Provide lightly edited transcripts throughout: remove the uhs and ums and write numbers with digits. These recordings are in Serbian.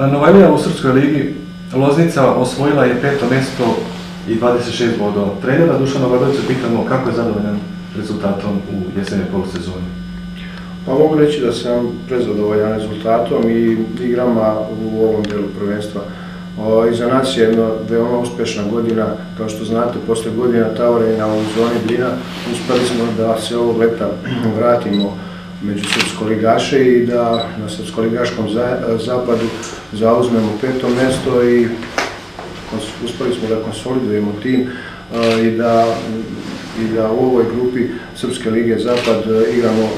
Novajlija u Srpskoj ligi Loznica osvojila je 5. mjesto i 26 bodova. Trenera Dušana Obradovića pitamo kako je zadovoljan rezultatom u jesenjoj polusezoni. Pa mogu reći da sam prezadovoljan rezultatom i igrama u ovom delu prvenstva. Iza nas je jedna veoma uspješna godina, kao što znate, posle godina tavorenja u zoni Drina uspeli smo da se ovog leta vratimo među srpskoligaše i da na srpskoligaškom zapadu zauzmemo 5. mjesto i uspeli smo da konsolidujemo tim i da u ovoj grupi Srpske lige Zapad igramo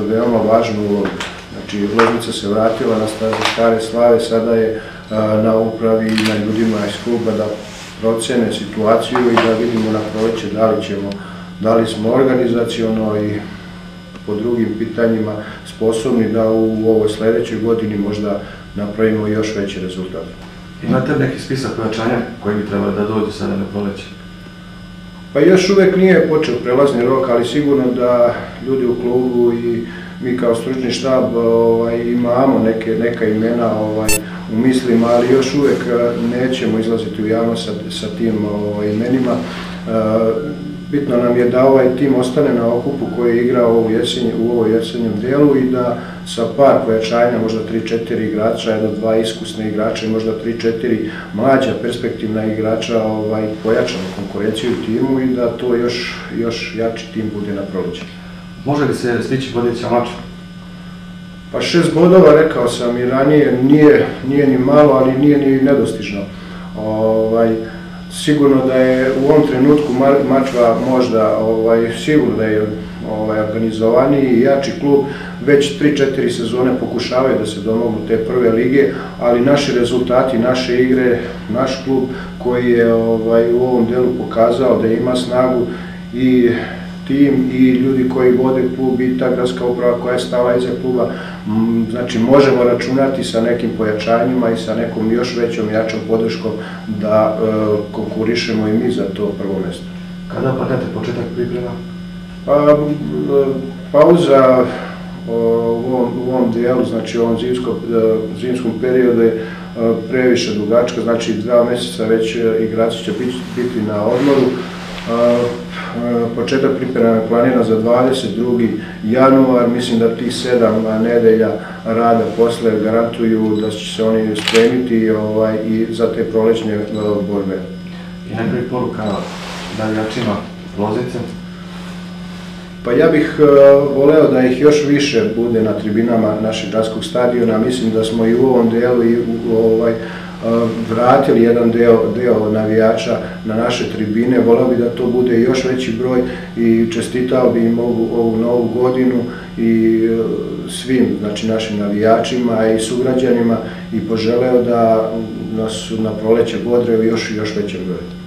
veoma važnu ulogu. Znači, Loznica se vratila na stare slave, sada je na upravi i na ljudima iz kluba da procene situaciju i da vidimo na proleće da li smo organizaciono i po drugim pitanjima sposobni da u ovoj sljedećoj godini možda napravimo još veći rezultat. Imate neki spisak pojačanja koji bi trebali da dođu sada na proleće? Pa još uvijek nije počeo prelazni rok, ali sigurno da ljudi u klubu i mi kao stručni štab imamo neka imena u mislima, ali još uvijek nećemo izlaziti u javnost sa tim imenima. Bitno nam je da ovaj tim ostane na okupu koji je igrao u ovoj jesenjem dijelu i da sa par pojačanja, možda 3-4 igrača, jedno 2 iskusne igrača i možda 3-4 mlađa perspektivna igrača pojačamo konkurenciju u timu i da to još jači tim bude na proleće. Može li se stići vodića mača? Pa 6 bodova, rekao sam i ranije, nije ni malo, ali nije ni nedostižno. Sigurno da je u ovom trenutku Mačva možda sigurno da je organizovaniji i jači klub, već 3-4 sezone pokušavaju da se domognu te prve lige, ali naši rezultati, naše igre, naš klub koji je u ovom delu pokazao da ima snagu i tim i ljudi koji vode klub i ta gradska uprava koja je stala iza kluba, znači možemo računati sa nekim pojačanjima i sa nekom još većom, jačom podrškom da konkurišemo i mi za to prvo mjesto. Kada planirate početak priprema? Pauza u ovom dijelu, znači u ovom zimskom periodu je previše dugačka, znači 2 mjeseca već igrači će biti na odmoru. Početak priprema je planiran za 22. januar, mislim da tih 7 nedelja rada posle garantuju da će se oni spremiti i za te prolećne borbe. I najprije poruka navijačima Loznice? Pa ja bih voleo da ih još više bude na tribinama našeg gradskog stadiona, mislim da smo i u ovom delu i vratili jedan deo navijača na naše tribine, voleo bi da to bude još veći broj i čestitao bi im ovu novu godinu i svim našim navijačima i sugrađanima i poželeo da nas na proleće bodre još većem broju.